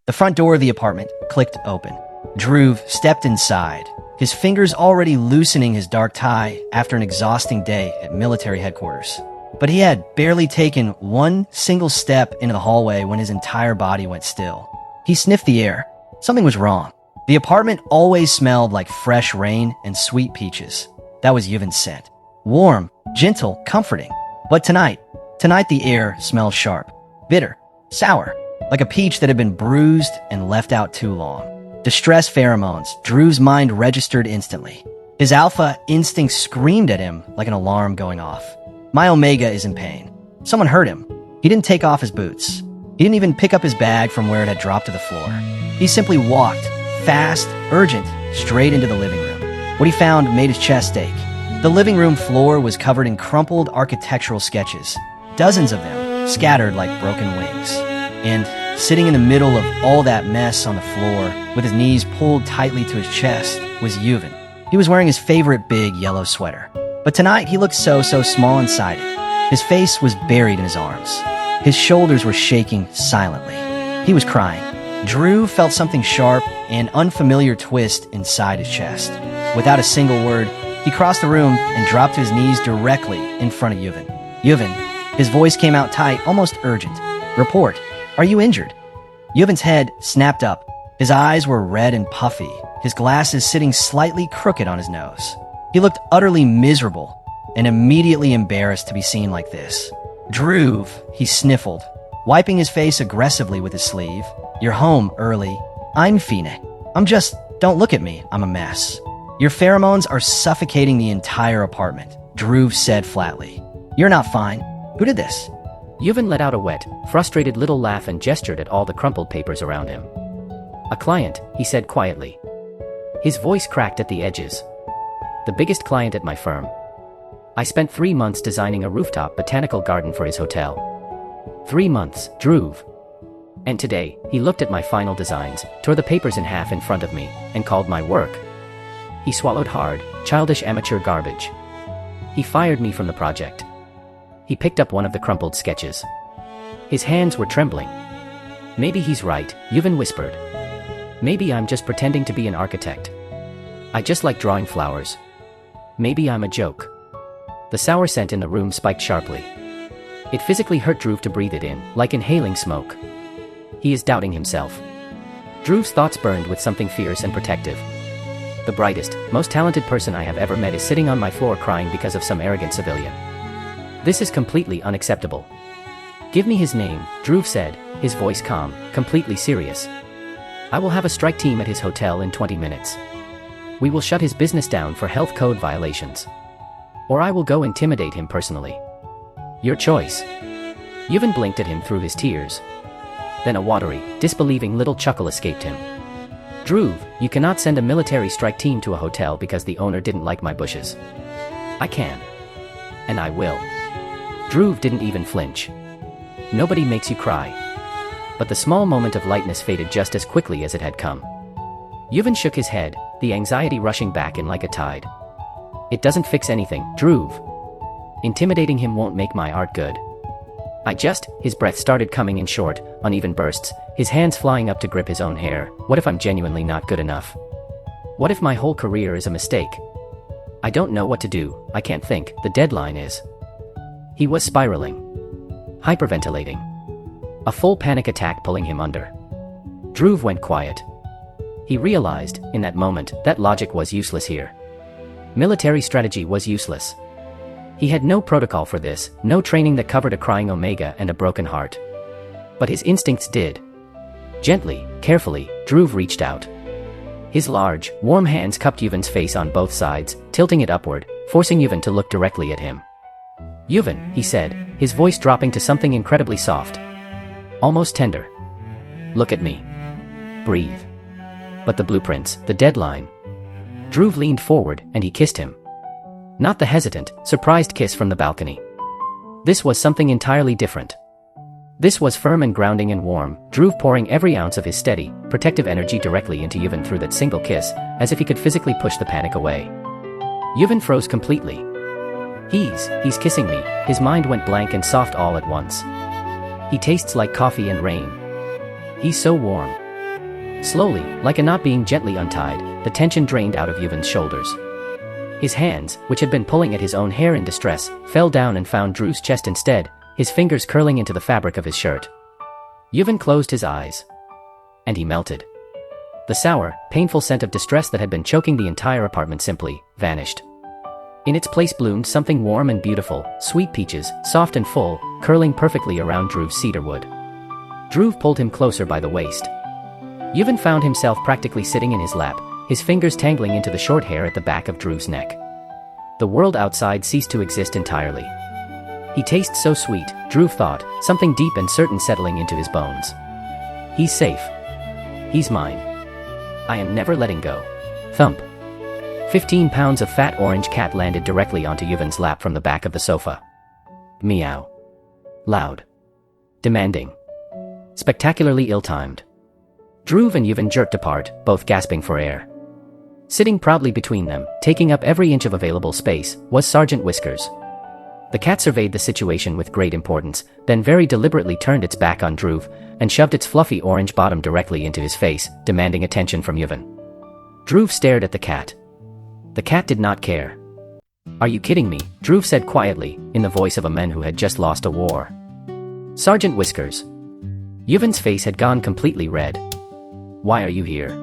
The front door of the apartment clicked open. Dhruv stepped inside, his fingers already loosening his dark tie after an exhausting day at military headquarters. But he had barely taken one single step into the hallway when his entire body went still. He sniffed the air. Something was wrong. The apartment always smelled like fresh rain and sweet peaches. That was Yuvan's scent. Warm, gentle, comforting. But tonight the air smelled sharp, bitter, sour, like a peach that had been bruised and left out too long. Distress pheromones, Dhruv's mind registered instantly. His alpha instinct screamed at him like an alarm going off. My omega is in pain. Someone hurt him. He didn't take off his boots. He didn't even pick up his bag from where it had dropped to the floor. He simply walked, fast, urgent, straight into the living room. What he found made his chest ache. The living room floor was covered in crumpled architectural sketches, dozens of them scattered like broken wings. And sitting in the middle of all that mess on the floor, with his knees pulled tightly to his chest, was Yuvan. He was wearing his favorite big yellow sweater. But tonight he looked so small inside it. His face was buried in his arms. His shoulders were shaking silently. He was crying. Dhruv felt something sharp and unfamiliar twist inside his chest. Without a single word, he crossed the room and dropped to his knees directly in front of Yuvan. Yuvan, his voice came out tight, almost urgent. Report. Are you injured? Yuvan's head snapped up. His eyes were red and puffy, his glasses sitting slightly crooked on his nose. He looked utterly miserable and immediately embarrassed to be seen like this. Dhruv, he sniffled, wiping his face aggressively with his sleeve. You're home early. I'm fine. Don't look at me. I'm a mess. Your pheromones are suffocating the entire apartment, Dhruv said flatly. You're not fine. Who did this? Yuvan let out a wet, frustrated little laugh and gestured at all the crumpled papers around him. A client, he said quietly. His voice cracked at the edges. The biggest client at my firm. I spent 3 months designing a rooftop botanical garden for his hotel. 3 months, Dhruv. And today, he looked at my final designs, tore the papers in half in front of me, and called my work. He swallowed hard, childish amateur garbage. He fired me from the project. He picked up one of the crumpled sketches. His hands were trembling. Maybe he's right, Yuvan whispered. Maybe I'm just pretending to be an architect. I just like drawing flowers. Maybe I'm a joke. The sour scent in the room spiked sharply. It physically hurt Dhruv to breathe it in, like inhaling smoke. He is doubting himself. Dhruv's thoughts burned with something fierce and protective. The brightest, most talented person I have ever met is sitting on my floor crying because of some arrogant civilian. This is completely unacceptable. Give me his name, Dhruv said, his voice calm, completely serious. I will have a strike team at his hotel in 20 minutes. We will shut his business down for health code violations. Or I will go intimidate him personally. Your choice. Yuvan blinked at him through his tears. Then a watery, disbelieving little chuckle escaped him. Dhruv, you cannot send a military strike team to a hotel because the owner didn't like my bushes. I can. And I will. Dhruv didn't even flinch. Nobody makes you cry. But the small moment of lightness faded just as quickly as it had come. Yuvan shook his head, the anxiety rushing back in like a tide. It doesn't fix anything, Dhruv. Intimidating him won't make my art good. His breath started coming in short, uneven bursts, his hands flying up to grip his own hair. What if I'm genuinely not good enough? What if my whole career is a mistake? I don't know what to do, I can't think, the deadline is. He was spiraling. Hyperventilating. A full panic attack pulling him under. Dhruv went quiet. He realized, in that moment, that logic was useless here. Military strategy was useless. He had no protocol for this, no training that covered a crying omega and a broken heart. But his instincts did. Gently, carefully, Dhruv reached out. His large, warm hands cupped Yuvan's face on both sides, tilting it upward, forcing Yuvan to look directly at him. Yuvan, he said, his voice dropping to something incredibly soft. Almost tender. Look at me. Breathe. But the blueprints, the deadline. Dhruv leaned forward and he kissed him. Not the hesitant, surprised kiss from the balcony. This was something entirely different. This was firm and grounding and warm, Dhruv pouring every ounce of his steady, protective energy directly into Yuvan through that single kiss, as if he could physically push the panic away. Yuvan froze completely. He's kissing me, his mind went blank and soft all at once. He tastes like coffee and rain. He's so warm. Slowly, like a knot being gently untied, the tension drained out of Yuvan's shoulders. His hands, which had been pulling at his own hair in distress, fell down and found Drew's chest instead, his fingers curling into the fabric of his shirt. Yuvan closed his eyes. And he melted. The sour, painful scent of distress that had been choking the entire apartment simply vanished. In its place bloomed something warm and beautiful, sweet peaches, soft and full, curling perfectly around Drew's cedarwood. Dhruv pulled him closer by the waist. Yuvan found himself practically sitting in his lap, his fingers tangling into the short hair at the back of Drew's neck. The world outside ceased to exist entirely. He tastes so sweet, Dhruv thought, something deep and certain settling into his bones. He's safe. He's mine. I am never letting go. Thump. 15 pounds of fat orange cat landed directly onto Yuvan's lap from the back of the sofa. Meow. Loud. Demanding. Spectacularly ill-timed. Dhruv and Yuvan jerked apart, both gasping for air. Sitting proudly between them, taking up every inch of available space, was Sergeant Whiskers. The cat surveyed the situation with great importance, then very deliberately turned its back on Dhruv, and shoved its fluffy orange bottom directly into his face, demanding attention from Yuvan. Dhruv stared at the cat. The cat did not care. "Are you kidding me?" Dhruv said quietly, in the voice of a man who had just lost a war. "Sergeant Whiskers." Yuvan's face had gone completely red. "Why are you here?"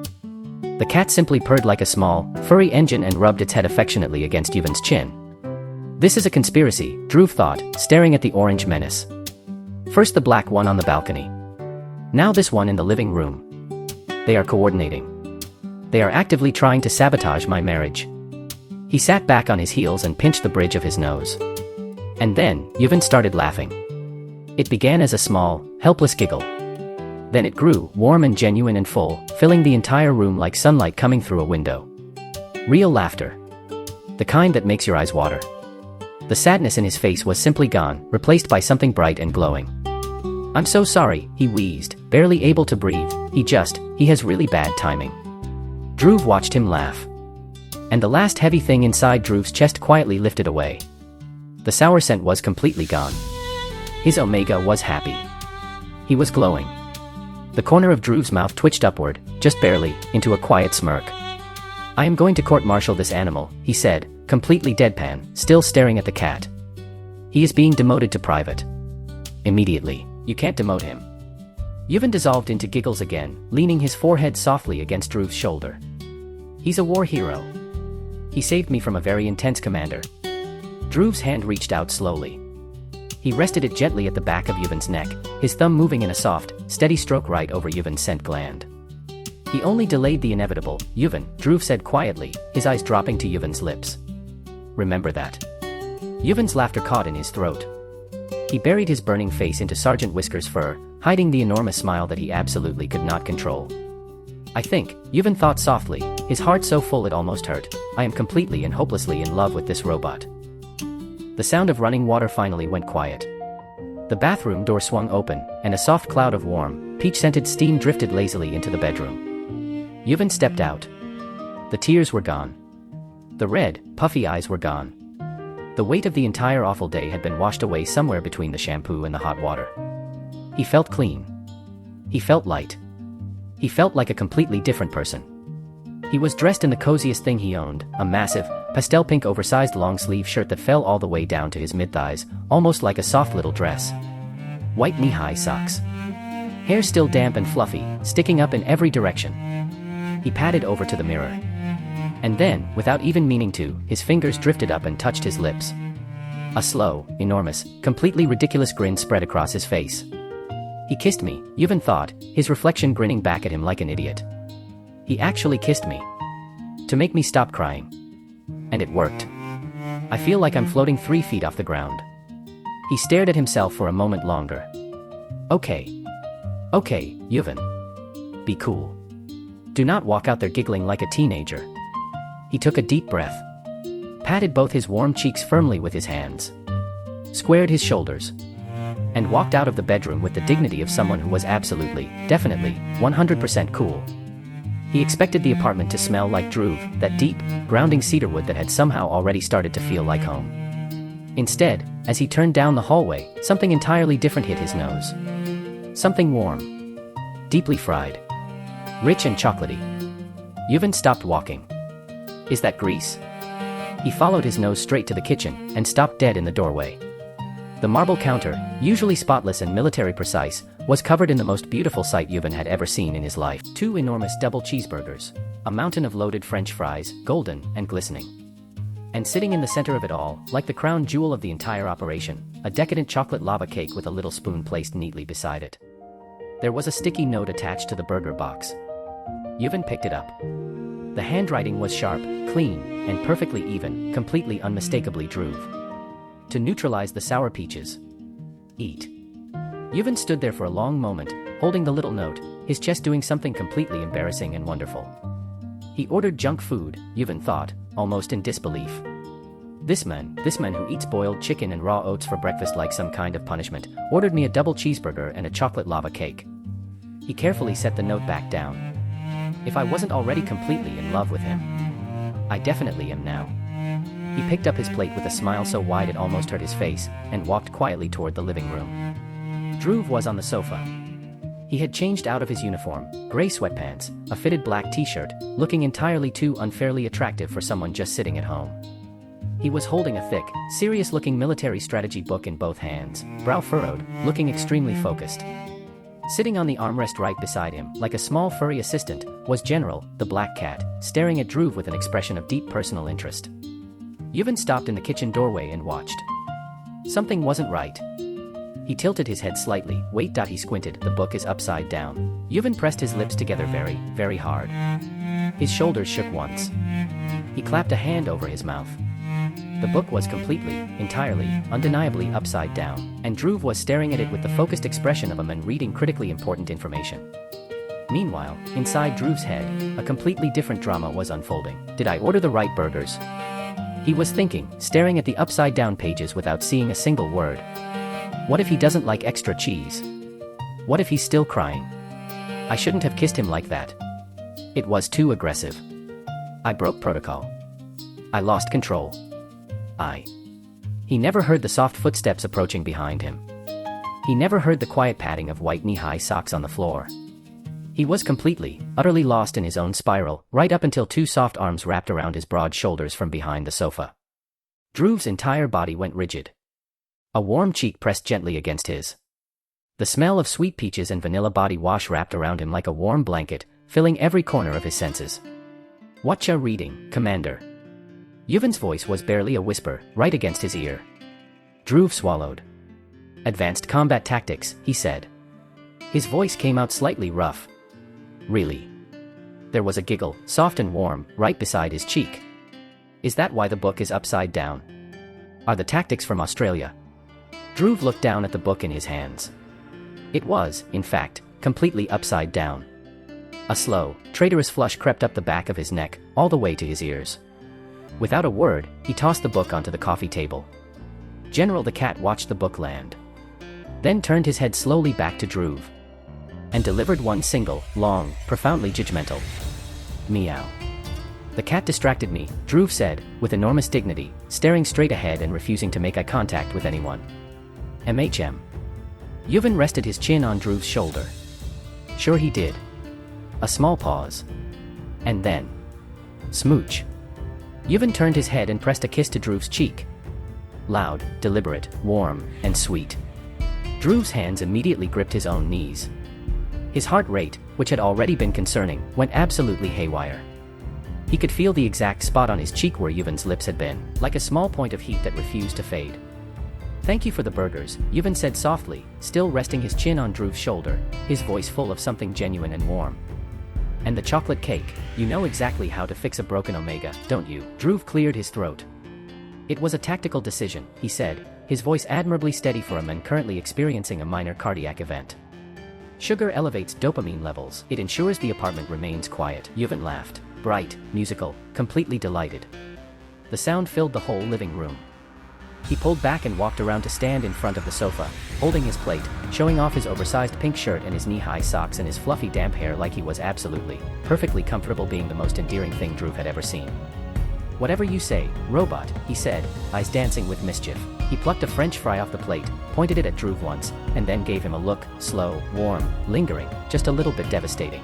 The cat simply purred like a small, furry engine and rubbed its head affectionately against Yuvan's chin. This is a conspiracy, Dhruv thought, staring at the orange menace. First the black one on the balcony. Now this one in the living room. They are coordinating. They are actively trying to sabotage my marriage. He sat back on his heels and pinched the bridge of his nose. And then, Yuvan started laughing. It began as a small, helpless giggle. Then it grew, warm and genuine and full, filling the entire room like sunlight coming through a window. Real laughter. The kind that makes your eyes water. The sadness in his face was simply gone, replaced by something bright and glowing. "I'm so sorry," he wheezed, barely able to breathe. He has really bad timing." Dhruv watched him laugh. And the last heavy thing inside Dhruv's chest quietly lifted away. The sour scent was completely gone. His omega was happy. He was glowing. The corner of Dhruv's mouth twitched upward, just barely, into a quiet smirk. "I am going to court-martial this animal," he said, completely deadpan, still staring at the cat. "He is being demoted to private." "Immediately. You can't demote him." Yuvan dissolved into giggles again, leaning his forehead softly against Dhruv's shoulder. "He's a war hero. He saved me from a very intense commander." Dhruv's hand reached out slowly. He rested it gently at the back of Yuvan's neck, his thumb moving in a soft, steady stroke right over Yuvan's scent gland. "He only delayed the inevitable, Yuvan," Dhruv said quietly, his eyes dropping to Yuvan's lips. "Remember that." Yuvan's laughter caught in his throat. He buried his burning face into Sergeant Whiskers' fur, hiding the enormous smile that he absolutely could not control. "I think," Yuvan thought softly, his heart so full it almost hurt, "I am completely and hopelessly in love with this robot." The sound of running water finally went quiet. The bathroom door swung open, and a soft cloud of warm, peach-scented steam drifted lazily into the bedroom. Yuvan stepped out. The tears were gone. The red, puffy eyes were gone. The weight of the entire awful day had been washed away somewhere between the shampoo and the hot water. He felt clean. He felt light. He felt like a completely different person. He was dressed in the coziest thing he owned, a massive, pastel pink oversized long-sleeve shirt that fell all the way down to his mid-thighs, almost like a soft little dress. White knee-high socks. Hair still damp and fluffy, sticking up in every direction. He padded over to the mirror. And then, without even meaning to, his fingers drifted up and touched his lips. A slow, enormous, completely ridiculous grin spread across his face. "He kissed me," Yuvan thought, his reflection grinning back at him like an idiot. "He actually kissed me. To make me stop crying. And it worked. I feel like I'm floating 3 feet off the ground." He stared at himself for a moment longer. Okay, Yuvan. Be cool. Do not walk out there giggling like a teenager." He took a deep breath. Patted both his warm cheeks firmly with his hands. Squared his shoulders. And walked out of the bedroom with the dignity of someone who was absolutely, definitely, 100% cool. He expected the apartment to smell like Dhruv, that deep, grounding cedarwood that had somehow already started to feel like home. Instead, as he turned down the hallway, something entirely different hit his nose. Something warm. Deeply fried. rich and chocolatey. Yuvan stopped walking. Is that grease? He followed his nose straight to the kitchen and stopped dead in the doorway. The marble counter, usually spotless and military precise, was covered in the most beautiful sight Yuvan had ever seen in his life. 2 enormous double cheeseburgers, a mountain of loaded French fries, golden and glistening. And sitting in the center of it all, like the crown jewel of the entire operation, a decadent chocolate lava cake with a little spoon placed neatly beside it. There was a sticky note attached to the burger box. Yuvan picked it up. The handwriting was sharp, clean, and perfectly even, completely unmistakably Dhruv. To neutralize the sour peaches. Eat. Yuvan stood there for a long moment, holding the little note, his chest doing something completely embarrassing and wonderful. He ordered junk food, Yuvan thought, almost in disbelief. This man who eats boiled chicken and raw oats for breakfast like some kind of punishment, ordered me a double cheeseburger and a chocolate lava cake. He carefully set the note back down. If I wasn't already completely in love with him, I definitely am now. He picked up his plate with a smile so wide it almost hurt his face, and walked quietly toward the living room. Dhruv was on the sofa. He had changed out of his uniform, gray sweatpants, a fitted black t-shirt, looking entirely too unfairly attractive for someone just sitting at home. He was holding a thick, serious-looking military strategy book in both hands, brow furrowed, looking extremely focused. Sitting on the armrest right beside him, like a small furry assistant, was General, the black cat, staring at Dhruv with an expression of deep personal interest. Yuvan stopped in the kitchen doorway and watched. Something wasn't right. He tilted his head slightly. Wait. He squinted. The book is upside down. Yuvan pressed his lips together very, very hard. His shoulders shook once. He clapped a hand over his mouth. The book was completely, entirely, undeniably upside down, and Dhruv was staring at it with the focused expression of a man reading critically important information. Meanwhile, inside Dhruv's head, a completely different drama was unfolding. Did I order the right burgers? He was thinking, staring at the upside-down pages without seeing a single word. What if he doesn't like extra cheese? What if he's still crying? I shouldn't have kissed him like that. It was too aggressive. I broke protocol. I lost control. He never heard the soft footsteps approaching behind him. He never heard the quiet padding of white knee-high socks on the floor. He was completely, utterly lost in his own spiral, right up until 2 soft arms wrapped around his broad shoulders from behind the sofa. Dhruv's entire body went rigid. A warm cheek pressed gently against his. The smell of sweet peaches and vanilla body wash wrapped around him like a warm blanket, filling every corner of his senses. Whatcha reading, Commander? Yuvan's voice was barely a whisper, right against his ear. Dhruv swallowed. Advanced combat tactics, he said. His voice came out slightly rough. Really? There was a giggle, soft and warm, right beside his cheek. Is that why the book is upside down? Are the tactics from Australia? Dhruv looked down at the book in his hands. It was, in fact, completely upside down. A slow, traitorous flush crept up the back of his neck, all the way to his ears. Without a word, he tossed the book onto the coffee table. General the cat watched the book land. Then turned his head slowly back to Dhruv. And delivered one single, long, profoundly judgmental meow. The cat distracted me, Dhruv said, with enormous dignity, staring straight ahead and refusing to make eye contact with anyone. MHM. Yuvan rested his chin on Dhruv's shoulder. Sure he did. A small pause. And then. Smooch. Yuvan turned his head and pressed a kiss to Dhruv's cheek. Loud, deliberate, warm, and sweet. Dhruv's hands immediately gripped his own knees. His heart rate, which had already been concerning, went absolutely haywire. He could feel the exact spot on his cheek where Yuvan's lips had been, like a small point of heat that refused to fade. Thank you for the burgers, Yuvan said softly, still resting his chin on Dhruv's shoulder, his voice full of something genuine and warm. And the chocolate cake, you know exactly how to fix a broken omega, don't you? Dhruv cleared his throat. It was a tactical decision, he said, his voice admirably steady for a man currently experiencing a minor cardiac event. Sugar elevates dopamine levels. It ensures the apartment remains quiet. Yuvan laughed, bright, musical, completely delighted. The sound filled the whole living room. He pulled back and walked around to stand in front of the sofa, holding his plate, showing off his oversized pink shirt and his knee-high socks and his fluffy damp hair like he was absolutely, perfectly comfortable being the most endearing thing Dhruv had ever seen. Whatever you say, robot, he said, eyes dancing with mischief. He plucked a French fry off the plate, pointed it at Dhruv once, and then gave him a look, slow, warm, lingering, just a little bit devastating.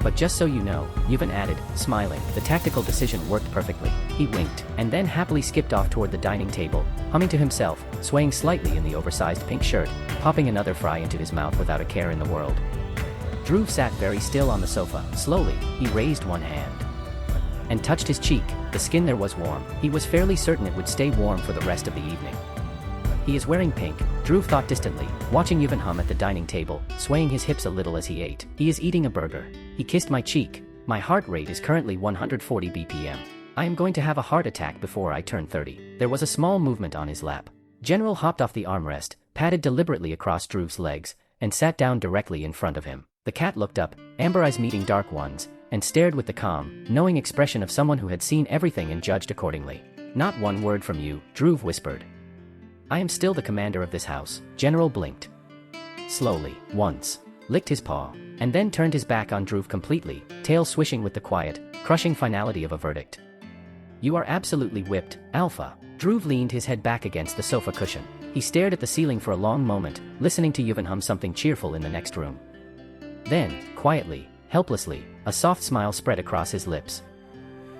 But just so you know, Yuvan added, smiling, the tactical decision worked perfectly. He winked, and then happily skipped off toward the dining table, humming to himself, swaying slightly in the oversized pink shirt, popping another fry into his mouth without a care in the world. Dhruv sat very still on the sofa. Slowly, he raised one hand and touched his cheek. The skin there was warm. He was fairly certain it would stay warm for the rest of the evening. He is wearing pink, Dhruv thought distantly, watching Yuvan hum at the dining table, swaying his hips a little as he ate. He is eating a burger. He kissed my cheek. My heart rate is currently 140 BPM. I am going to have a heart attack before I turn 30. There was a small movement on his lap. General hopped off the armrest, padded deliberately across Dhruv's legs, and sat down directly in front of him. The cat looked up, amber eyes meeting dark ones, and stared with the calm, knowing expression of someone who had seen everything and judged accordingly. Not one word from you, Dhruv whispered. I am still the commander of this house. General blinked slowly, once, licked his paw, and then turned his back on Dhruv completely, tail swishing with the quiet, crushing finality of a verdict. You are absolutely whipped, Alpha. Dhruv leaned his head back against the sofa cushion. He stared at the ceiling for a long moment, listening to Yuvan hum something cheerful in the next room. Then, quietly, helplessly, a soft smile spread across his lips.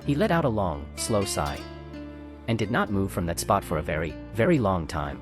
He let out a long, slow sigh, and did not move from that spot for a very, very long time.